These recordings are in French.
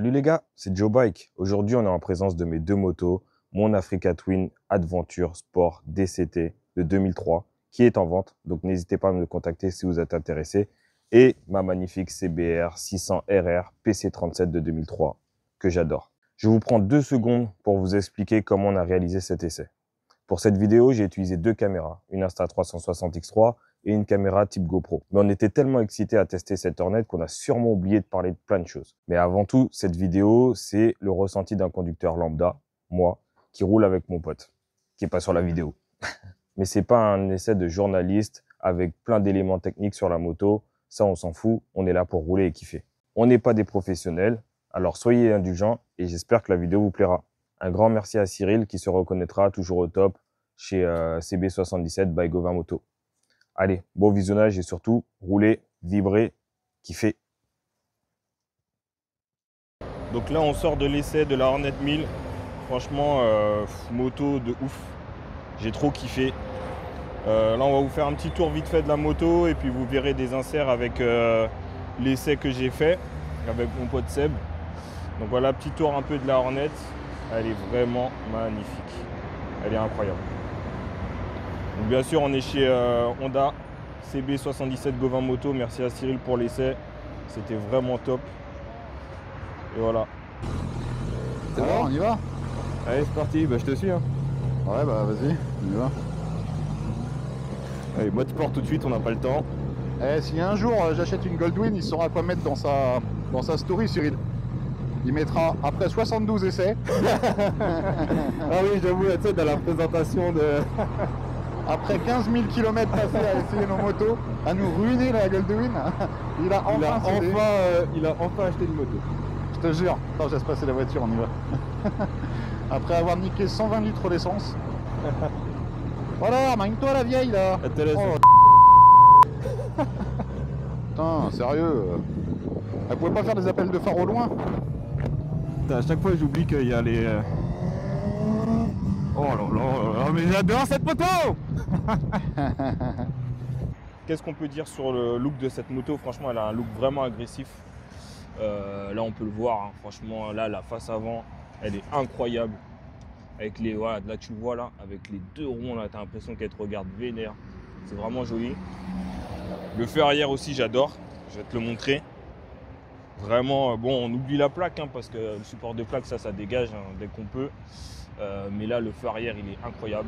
Salut les gars, c'est Joe Bike. Aujourd'hui, on est en présence de mes deux motos, mon Africa Twin Adventure Sport DCT de 2003, qui est en vente. Donc, n'hésitez pas à me contacter si vous êtes intéressé. Et ma magnifique CBR 600 RR PC37 de 2003, que j'adore. Je vous prends 2 secondes pour vous expliquer comment on a réalisé cet essai. Pour cette vidéo, j'ai utilisé 2 caméras, une Insta360X3 et une caméra type GoPro. Mais on était tellement excités à tester cette Hornet qu'on a sûrement oublié de parler de plein de choses. Mais avant tout, cette vidéo, c'est le ressenti d'un conducteur lambda, moi, qui roule avec mon pote, qui est pas sur la vidéo. Mais c'est pas un essai de journaliste avec plein d'éléments techniques sur la moto. Ça, on s'en fout. On est là pour rouler et kiffer. On n'est pas des professionnels, alors soyez indulgents et j'espère que la vidéo vous plaira. Un grand merci à Cyril qui se reconnaîtra toujours au top chez CB77 by Gauvin Moto. Allez, bon visionnage et surtout, roulez, vibrez, kiffez. Donc là, on sort de l'essai de la Hornet 1000. Franchement, moto de ouf. J'ai trop kiffé. Là, on va vous faire un petit tour vite fait de la moto et puis vous verrez des inserts avec l'essai que j'ai fait avec mon pote Seb. Donc voilà, petit tour un peu de la Hornet. Elle est vraiment magnifique. Elle est incroyable. Donc bien sûr, on est chez Honda CB77 Gauvin Moto. Merci à Cyril pour l'essai. C'était vraiment top. Et voilà. C'est bon, on y va? Allez, c'est parti. Bah, je te suis. Hein. Ouais, bah vas-y, on y va. Allez, mode sport tout de suite, on n'a pas le temps. Eh, si un jour j'achète une Goldwing, il saura quoi mettre dans sa story, Cyril. Il mettra après 72 essais. Ah oui, j'avoue, tu sais, dans la présentation de... Après 15 000 km passés à essayer nos motos, à nous ruiner la Goldwing, il a enfin acheté une moto. Je te jure. Attends, je laisse passer la voiture, on y va. Après avoir niqué 120 litres d'essence. Voilà, magne-toi la vieille là. Putain, sérieux. Elle pouvait pas faire des appels de phare au loin? Putain, à chaque fois j'oublie qu'il y a les... Oh là là, mais j'adore cette moto. Qu'est-ce qu'on peut dire sur le look de cette moto? Franchement, elle a un look vraiment agressif. Là, on peut le voir. Hein. Franchement, là, la face avant, elle est incroyable. Avec les, voilà, là, tu le vois là, avec les 2 ronds là, t'as l'impression qu'elle te regarde vénère. C'est vraiment joli. Le feu arrière aussi, j'adore. Je vais te le montrer. Vraiment, bon, on oublie la plaque hein, parce que le support de plaque, ça dégage hein, dès qu'on peut. Mais là, le feu arrière, il est incroyable.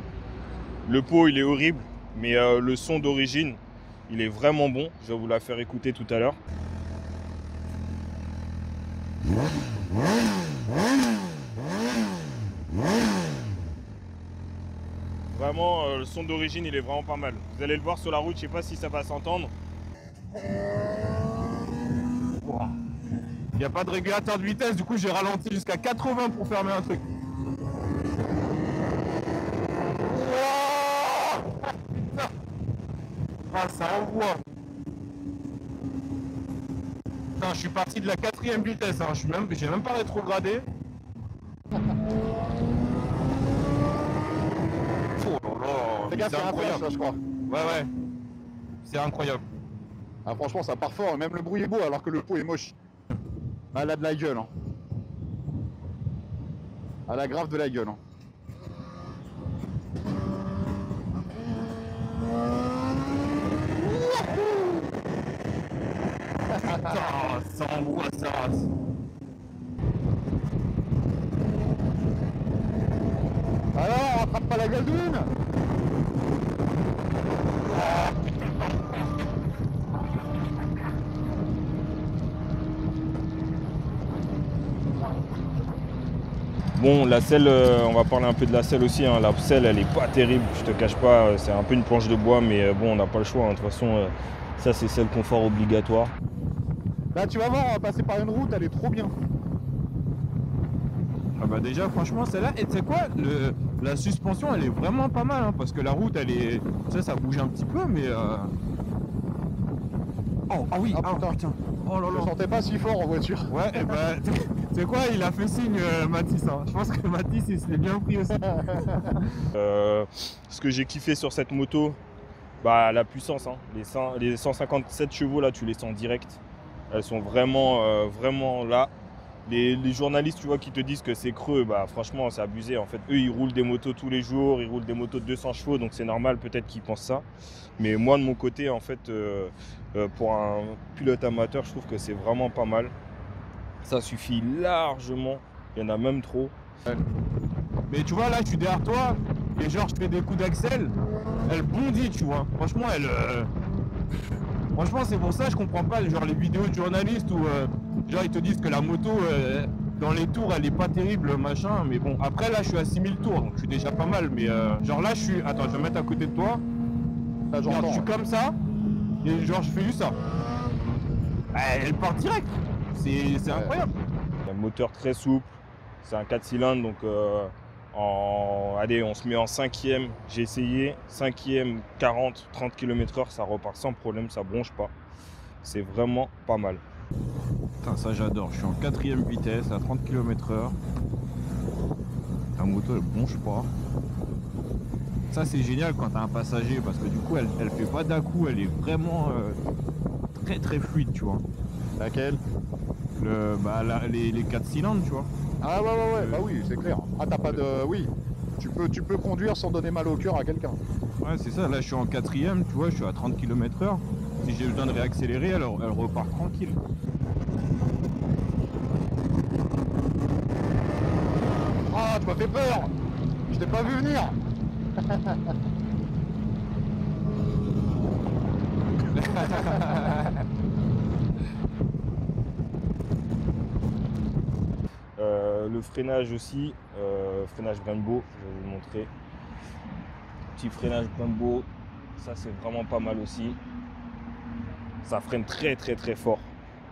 Le pot, il est horrible, mais le son d'origine, il est vraiment bon. Je vais vous la faire écouter tout à l'heure. Vraiment, le son d'origine, il est vraiment pas mal. Vous allez le voir sur la route, je sais pas si ça va s'entendre. Il n'y a pas de régulateur de vitesse, du coup j'ai ralenti jusqu'à 80 pour fermer un truc. Ah, ça envoie. Putain, je suis parti de la 4e vitesse, hein. J'ai même pas rétrogradé. Oh là là, c'est incroyable, je crois. Ouais, c'est incroyable. Ah, franchement, ça part fort, même le bruit est beau alors que le pot est moche. Ah, elle a de la gueule. Hein. Elle a grave de la gueule. Hein. Putain, ça envoie sa race. Alors, on rattrape pas la Goldwing? Bon, la selle, on va parler un peu de la selle aussi. Hein. La selle, elle est pas terrible, je te cache pas. C'est un peu une planche de bois, mais bon, on n'a pas le choix. Hein. De toute façon, ça, c'est selle confort obligatoire. Là, tu vas voir, on va passer par une route, elle est trop bien. Ah bah déjà, franchement, celle-là, et tu sais quoi, la suspension, elle est vraiment pas mal, hein, parce que la route, elle est... Ça bouge un petit peu, mais... Oh, ah oui, ah putain. Oh là là. Je sentais pas si fort en voiture. Ouais, et bah, tu sais quoi, il a fait signe, Mathis. Hein. Je pense que Mathis, il se l'est bien pris aussi. Ce que j'ai kiffé sur cette moto, bah, la puissance. Hein. Les 157 chevaux, là, tu les sens direct. Elles sont vraiment, vraiment là. Les journalistes, tu vois, qui te disent que c'est creux, bah franchement, c'est abusé. En fait, eux, ils roulent des motos tous les jours, ils roulent des motos de 200 chevaux, donc c'est normal peut-être qu'ils pensent ça. Mais moi, de mon côté, en fait, pour un pilote amateur, je trouve que c'est vraiment pas mal. Ça suffit largement. Il y en a même trop. Mais tu vois, là, je suis derrière toi, et genre, je fais des coups d'axel, elle bondit, tu vois. Franchement, franchement, c'est pour ça, je comprends pas, genre, les vidéos de journalistes où, genre, ils te disent que la moto, dans les tours, elle est pas terrible, machin. Mais bon, après, là, je suis à 6000 tours, donc je suis déjà pas mal. Mais genre, là, je suis... Attends, je vais me mettre à côté de toi. Là, Genre, je j'entends. suis comme ça, et genre, je fais juste ça. Elle part direct. C'est incroyable. Il y a un moteur très souple. C'est un 4 cylindres, donc allez, on se met en 5e. J'ai essayé, 5e, 40, 30 km/h, ça repart sans problème, ça bronche pas. C'est vraiment pas mal. Putain, ça j'adore. Je suis en 4ème vitesse à 30 km/h. La moto elle bronche pas. Ça c'est génial quand t'as un passager parce que du coup elle fait pas d'à-coup, elle est vraiment très très fluide, tu vois. Laquelle? Les 4 cylindres, tu vois. Ah ouais, bah oui, c'est clair. Ah t'as pas de... Oui, tu peux conduire sans donner mal au cœur à quelqu'un. Ouais, c'est ça. Là je suis en 4ème, tu vois, je suis à 30 km/h. Si j'ai besoin de réaccélérer, elle repart tranquille. Ah, tu m'as fait peur. Je t'ai pas vu venir. Le freinage aussi, freinage Brembo, je vais vous le montrer. Petit freinage Brembo, ça c'est vraiment pas mal aussi. Ça freine très très très fort,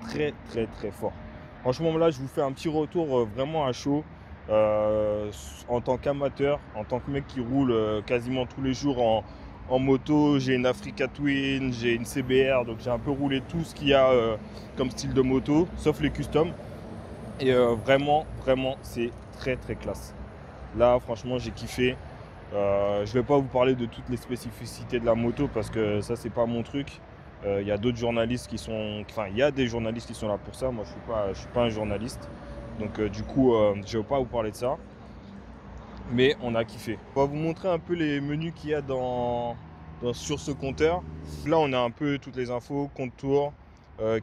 très très très fort. Franchement là je vous fais un petit retour vraiment à chaud. En tant qu'amateur, en tant que mec qui roule quasiment tous les jours en moto, j'ai une Africa Twin, j'ai une CBR, donc j'ai un peu roulé tout ce qu'il y a comme style de moto, sauf les customs. Et vraiment, c'est très très classe. Là, franchement, j'ai kiffé. Je vais pas vous parler de toutes les spécificités de la moto parce que ça, c'est pas mon truc. Il y a d'autres journalistes qui sont... Enfin, il y a des journalistes qui sont là pour ça. Moi, je suis pas un journaliste. Donc, du coup, je vais pas vous parler de ça. Mais on a kiffé. On va vous montrer un peu les menus qu'il y a sur ce compteur. Là, on a un peu toutes les infos, compte tour,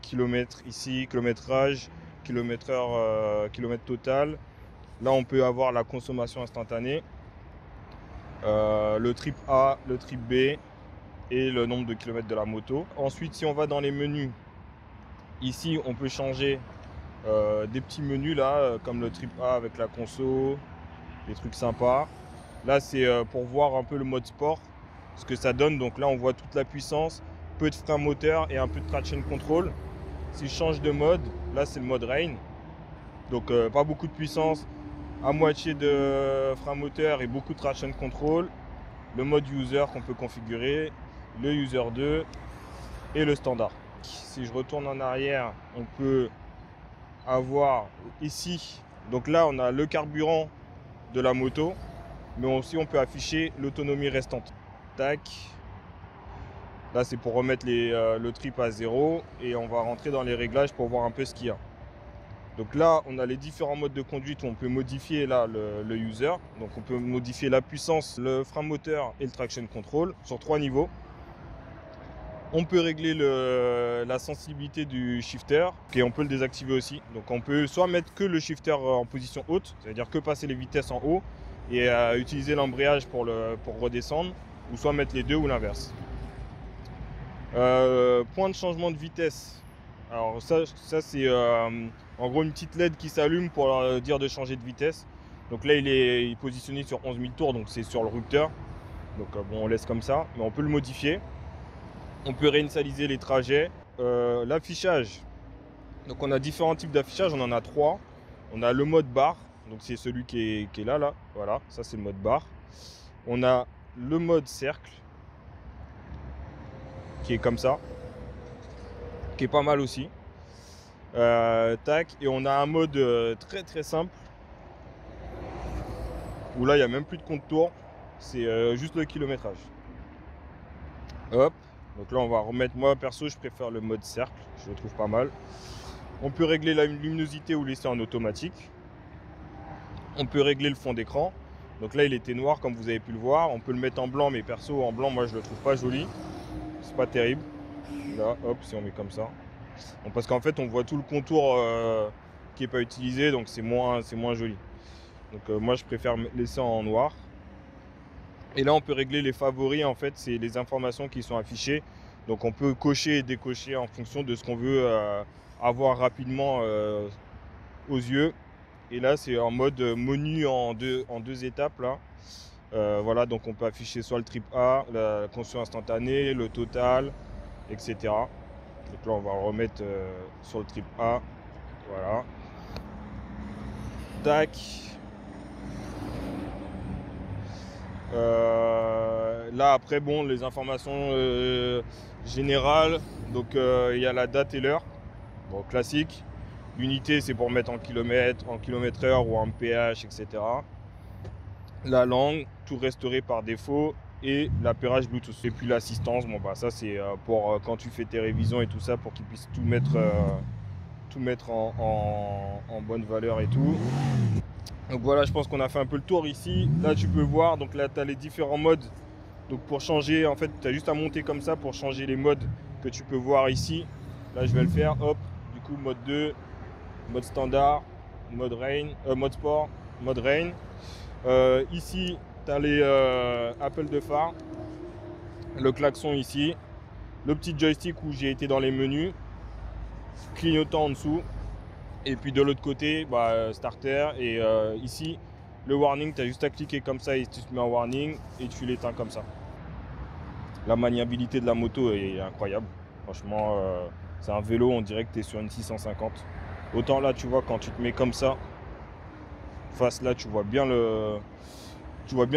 kilomètres ici, kilométrage, kilomètre total. Là, on peut avoir la consommation instantanée, le trip A, le trip B et le nombre de kilomètres de la moto. Ensuite, si on va dans les menus, ici, on peut changer des petits menus là, comme le trip A avec la conso, des trucs sympas. Là, c'est pour voir un peu le mode sport, ce que ça donne. Donc là, on voit toute la puissance, peu de frein moteur et un peu de traction control. Si je change de mode, là c'est le mode rain, donc pas beaucoup de puissance, à moitié de frein moteur et beaucoup de traction control. Le mode user qu'on peut configurer, le user 2 et le standard. Si je retourne en arrière, on peut avoir ici, donc là on a le carburant de la moto, mais aussi on peut afficher l'autonomie restante. Tac. Là, c'est pour remettre le trip à 0 et on va rentrer dans les réglages pour voir un peu ce qu'il y a. Donc là, on a les différents modes de conduite où on peut modifier là, le user. Donc on peut modifier la puissance, le frein moteur et le traction control sur 3 niveaux. On peut régler la sensibilité du shifter et on peut le désactiver aussi. Donc on peut soit mettre que le shifter en position haute, c'est-à-dire que passer les vitesses en haut et utiliser l'embrayage pour redescendre, ou soit mettre les deux ou l'inverse. Point de changement de vitesse. Alors ça c'est en gros une petite LED qui s'allume pour leur dire de changer de vitesse. Donc là il est positionné sur 11 000 tours, donc c'est sur le rupteur. Donc bon, on laisse comme ça, mais on peut le modifier. On peut réinitialiser les trajets. L'affichage. Donc on a différents types d'affichage, on en a 3. On a le mode bar, donc c'est celui qui est là. Voilà, ça c'est le mode bar. On a le mode cercle, qui est comme ça, qui est pas mal aussi. Tac, et on a un mode très très simple, où là il n'y a même plus de compte tour, c'est juste le kilométrage. Hop, donc là on va remettre, moi perso je préfère le mode cercle, je le trouve pas mal. On peut régler la luminosité ou laisser en automatique. On peut régler le fond d'écran. Donc là, il était noir comme vous avez pu le voir. On peut le mettre en blanc, mais perso, en blanc, moi, je le trouve pas joli. C'est pas terrible. Là, hop, si on met comme ça. Donc, parce qu'en fait, on voit tout le contour qui n'est pas utilisé, donc c'est moins joli. Donc moi, je préfère laisser en noir. Et là, on peut régler les favoris. En fait, c'est les informations qui sont affichées. Donc on peut cocher et décocher en fonction de ce qu'on veut avoir rapidement aux yeux. Et là, c'est en mode menu en deux étapes là. Voilà, donc on peut afficher soit le trip A, la conso instantanée, le total, etc. Donc là, on va le remettre sur le trip A. Voilà. Tac. Là, après, bon, les informations générales. Donc, il y a la date et l'heure. Bon, classique. L'unité, c'est pour mettre en kilomètre/heure ou en pH, etc. La langue, tout restauré par défaut. Et l'appairage Bluetooth. Et puis l'assistance, bon bah ça c'est pour quand tu fais tes révisions et tout ça, pour qu'ils puissent tout mettre en bonne valeur et tout. Donc voilà, je pense qu'on a fait un peu le tour ici. Là tu peux voir, donc là tu as les différents modes. Donc pour changer, en fait tu as juste à monter comme ça pour changer les modes que tu peux voir ici. Là je vais le faire, hop, du coup mode 2, mode standard, mode rain, mode sport, mode rain. Ici tu as les appels de phare, le klaxon ici, le petit joystick où j'ai été dans les menus, clignotant en dessous, et puis de l'autre côté, bah, starter, et ici, le warning, tu as juste à cliquer comme ça et tu te mets en warning et tu l'éteins comme ça. La maniabilité de la moto est incroyable, franchement, c'est un vélo, on dirait que tu es sur une 650. Autant là, tu vois, quand tu te mets comme ça, face là, tu vois bien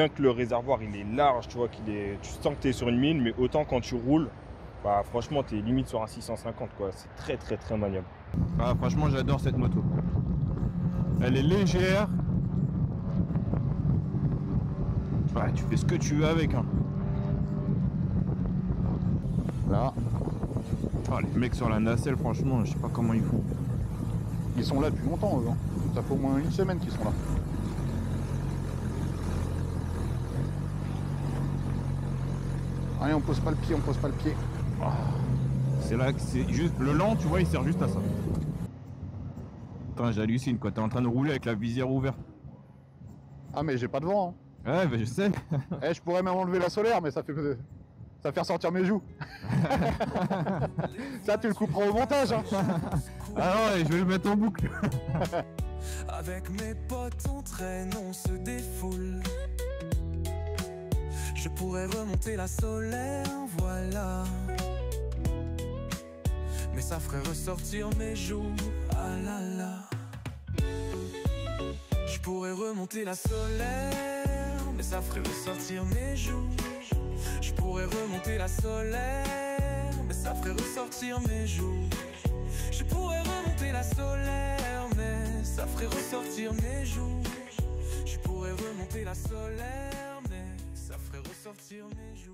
que le réservoir il est large, tu vois tu sens que tu es sur une mine, mais autant quand tu roules, bah franchement tu es limite sur un 650 quoi, c'est très très très maniable. Ah, franchement j'adore cette moto. Elle est légère. Ouais, tu fais ce que tu veux avec hein. Là, Oh, les mecs sur la nacelle, franchement, je sais pas comment ils font. ils sont là depuis longtemps, eux, hein. Ça fait au moins une semaine qu'ils sont là. Allez, on pose pas le pied, on pose pas le pied. C'est là que c'est juste. Le lent, tu vois, il sert juste à ça. Putain, j'hallucine quoi, t'es en train de rouler avec la visière ouverte. Ah, mais j'ai pas de vent, hein. Ouais, bah je sais. Eh, je pourrais même enlever la solaire, mais ça fait ressortir mes joues. Ça, tu le couperas au montage, hein. Ah non, je vais le mettre en boucle. Avec mes potes on traîne, on se défoule. Je pourrais remonter la solaire, voilà. Mais ça ferait ressortir mes joues, ah là là. Je pourrais remonter la solaire, mais ça ferait ressortir mes joues. Je pourrais remonter la solaire, mais ça ferait ressortir mes joues. Je pourrais remonter la solaire, mais ça ferait ressortir mes joues. Je pourrais remonter la solaire, mais ça ferait ressortir mes joues.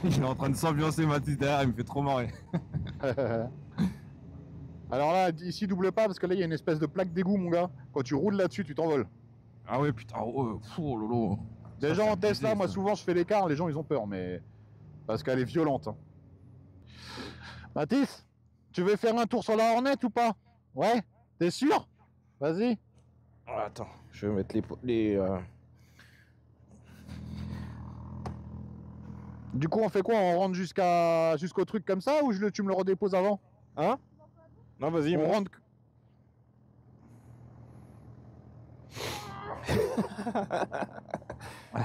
Il est en train de s'ambiancer Mathis derrière, il me fait trop marrer. Alors là, ici, double pas, parce que là, il y a une espèce de plaque d'égout, mon gars. Quand tu roules là-dessus, tu t'envoles. Ah ouais, putain, oh lolo. Les Ça, gens c'est en Tesla, abusé, moi, ça. souvent, je fais l'écart, les gens, ils ont peur, mais... Parce qu'elle est violente, hein. Mathis, tu veux faire un tour sur la Hornet ou pas? Ouais? T'es sûr? Vas-y. Attends, je vais mettre les Du coup, on fait quoi? On rentre jusqu'au truc comme ça ou tu me le redéposes avant? Hein? Non, vas-y, On rentre...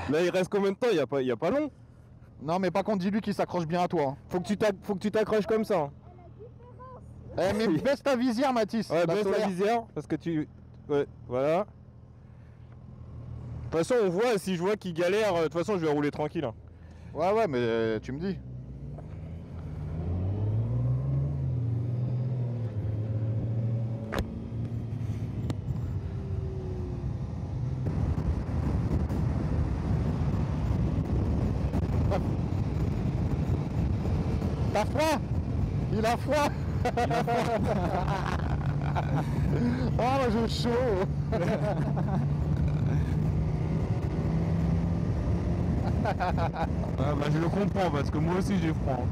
Là, il reste combien de temps? Il y a pas long. Non, mais par contre, dis-lui qu'il s'accroche bien à toi, hein. Faut que tu t'accroches comme ça. Hein. Eh, mais baisse ta visière, Mathis. Ouais, baisse solaire. la visière parce que tu... Ouais, voilà. De toute façon, on voit, si je vois qu'il galère, de toute façon, je vais rouler tranquille. Hein. Ouais, ouais, mais tu me dis. T'as froid? Il a froid. Ah, moi j'ai chaud. Ah bah je le comprends parce que moi aussi j'ai froid.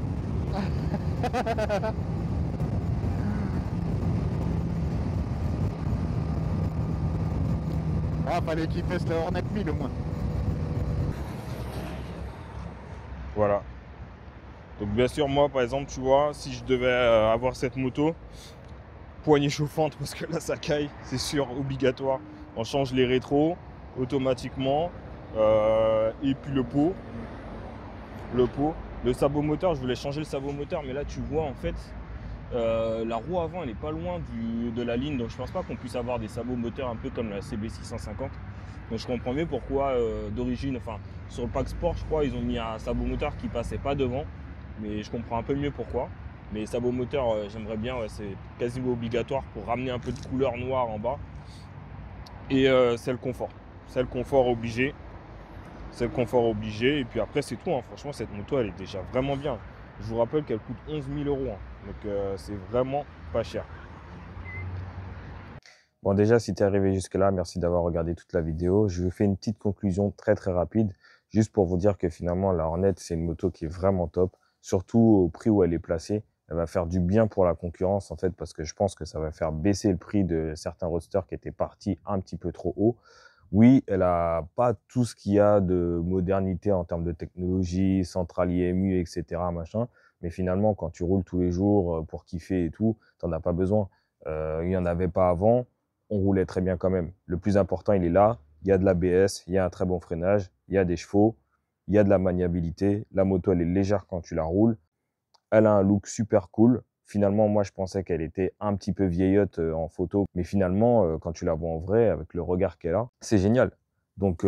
Ah, fallait qu'il fasse le Hornet 1000 au moins. Voilà. Donc bien sûr, moi par exemple, tu vois, si je devais avoir cette moto, poignée chauffante, parce que là ça caille, c'est sûr, obligatoire. On change les rétros automatiquement. Et puis le pot. Le sabot moteur, je voulais changer le sabot moteur, mais là tu vois en fait, la roue avant elle est pas loin de la ligne, donc je pense pas qu'on puisse avoir des sabots moteurs un peu comme la CB650. Donc je comprends mieux pourquoi d'origine, enfin sur le pack sport je crois ils ont mis un sabot moteur qui passait pas devant, mais je comprends un peu mieux pourquoi. Mais sabot moteur j'aimerais bien, ouais, c'est quasiment obligatoire pour ramener un peu de couleur noire en bas. Et c'est le confort. C'est le confort obligé. C'est le confort obligé. Et puis après c'est tout, hein. Franchement cette moto elle est déjà vraiment bien. Je vous rappelle qu'elle coûte 11 000 €. Hein. Donc c'est vraiment pas cher. Bon, déjà, si tu es arrivé jusque-là, merci d'avoir regardé toute la vidéo. Je vous fais une petite conclusion très rapide, juste pour vous dire que finalement, la Hornet, c'est une moto qui est vraiment top, surtout au prix où elle est placée. Elle va faire du bien pour la concurrence, en fait, parce que je pense que ça va faire baisser le prix de certains roadsters qui étaient partis un petit peu trop haut. Oui, elle a pas tout ce qu'il y a de modernité en termes de technologie, centrale IMU, etc., machin. Mais finalement, quand tu roules tous les jours pour kiffer et tout, t'en as pas besoin. Il n'y en avait pas avant. On roulait très bien quand même. Le plus important, il est là. Il y a de l'ABS, il y a un très bon freinage, il y a des chevaux, il y a de la maniabilité. La moto, elle est légère quand tu la roules. Elle a un look super cool. Finalement, moi, je pensais qu'elle était un petit peu vieillotte en photo. Mais finalement, quand tu la vois en vrai, avec le regard qu'elle a, c'est génial. Donc,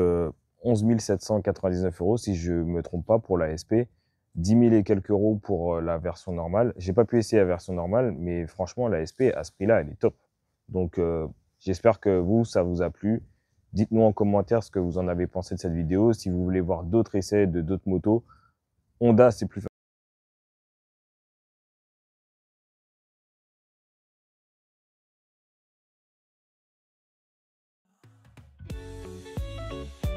11 799 €, si je ne me trompe pas, pour la SP. 10 000 et quelques euros pour la version normale. J'ai pas pu essayer la version normale, mais franchement, la SP, à ce prix-là, elle est top. Donc, j'espère que vous, ça vous a plu. Dites-nous en commentaire ce que vous en avez pensé de cette vidéo. Si vous voulez voir d'autres essais de d'autres motos, Honda, c'est plus facile.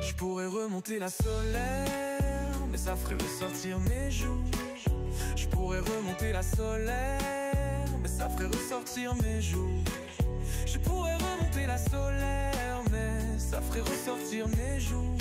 Je pourrais remonter la solaire, mais ça ferait ressortir mes joues. Je pourrais remonter la solaire, mais ça ferait ressortir mes joues. Je pourrais remonter la solaire, mais ça ferait ressortir mes joues.